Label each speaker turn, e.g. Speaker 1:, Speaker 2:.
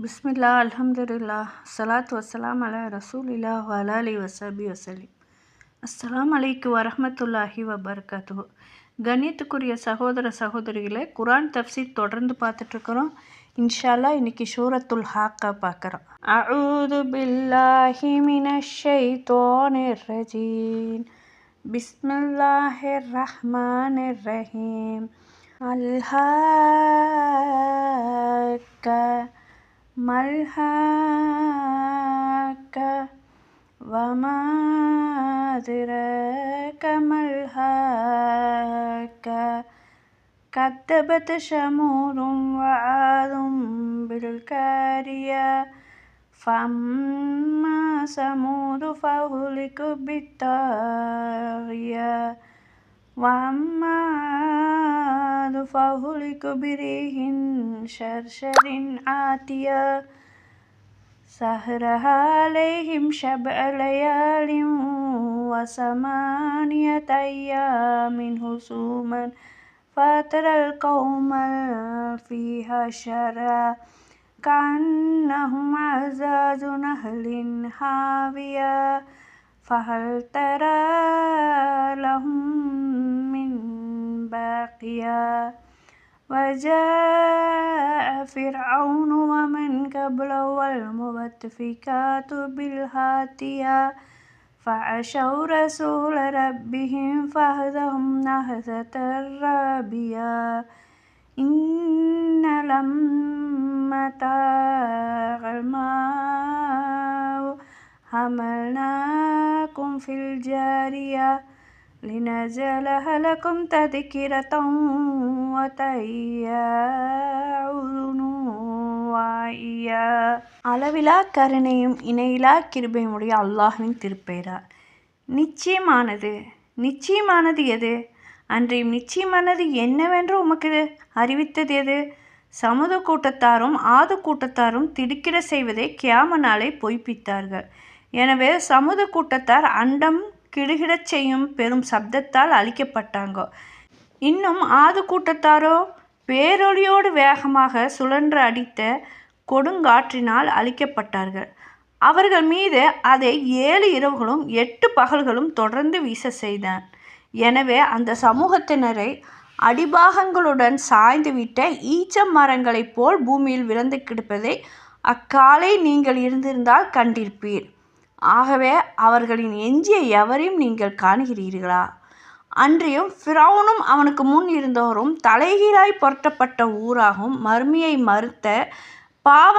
Speaker 1: பிஸ்மில்லா அல்ஹம்துலில்லா ஸலாத்து வஸ்ஸலாம் அலா ரசூலில்லா வஅலா ஆலிஹி வஸஹ்பி வஸல்லிம். அஸ்ஸலாமு அலைக்கும் வரஹ்மத்துல்லாஹி வபரகாத்துஹு. கண்ணியத்துக்குரிய சகோதர சகோதரிகளே, குர்ஆன் தஃப்சீர் தொடர்ந்து பார்த்துட்ருக்குறோம். இன்ஷா அல்லாஹ் இன்னைக்கு சூரத்துல் ஹாக்கா பார்க்குறோம். அஊது பில்லாஹி மினஷ் ஷைத்தானிர் ரஜீம். பிஸ்மில்லாஹிர் ரஹ்மானிர் ரஹீம். அல்ஹாக்கா மல்ஹாக்கா வமா அதிராக மல்ஹாக்கா கத்தபத் ஸமூதும் வஆதும் பில்காரியா ஃபஅம்மா ஸமூது ஃபஅஹ்லகு பித்தாகியா வஅம்மா ஆது ஃபஅஹ்லகு பிரீஹின் ஸர்ஸரின் ஆத்தியா சஹ்ரஹா அலைஹிம் ஸப்அ லயாலின் வஸமானியத அய்யாமின் ஹுஸூமன் ஃபதரல் கௌமல் ஃபீஹா ஸர்ஆ கஅன்னஹும் அஅஜாஸு நஹ்லின் ஹாவியா ஃபஹல் தரா லஹும் மின் பாகியா وجاء فرعون ومن قبله والمؤتفكات بالهاتيا فعصوا رسول ربهم فأخذهم أخذة رابيا إن لما طغى الماء حملناكم في الجارية لنجعلها لكم تذكرة وتعيها أذن واعية. அளவிலா கருணையும் இணையிலா கிருபையுமுடைய அல்லாஹ்வின் திருப்பெயரால். நிச்சயமானது எது? அன்றையும் நிச்சயமானது என்னவென்று உமக்கு அறிவித்தது எது? சமுத கூட்டத்தாரும் ஆது கூட்டத்தாரும் திடுக்கிட செய்வதை கியாம நாளை பொய்ப்பித்தார்கள். எனவே சமுத கூட்டத்தார் அண்டம் கிடுகிடச் செய்யும் பெரும் சப்தத்தால் அழிக்கப்பட்டாங்க. இன்னும் ஆது கூட்டத்தாரோ பேரொளியோடு வேகமாக சுழன்று அடித்த கொடுங்காற்றினால் அழிக்கப்பட்டார்கள். அவர்கள் மீது அதை 7 இரவுகளும் 8 பகல்களும் தொடர்ந்து வீச செய்தான். எனவே அந்த சமூகத்தினரை அடிபாகங்களுடன் சாய்ந்துவிட்ட ஈச்ச மரங்களைப் போல் பூமியில் விழுந்து கிடப்பதை அக்காலை நீங்கள் இருந்திருந்தால் கண்டிருப்பீர். ஆகவே அவர்களின் எஞ்சிய எவரையும் நீங்கள் காணுகிறீர்களா? அன்றியும் ஃபிரௌனும் அவனுக்கு முன் இருந்தோரும் தலைகீழாய் புரட்டப்பட்ட ஊராகவும் மறுமையை மறுத்த பாவ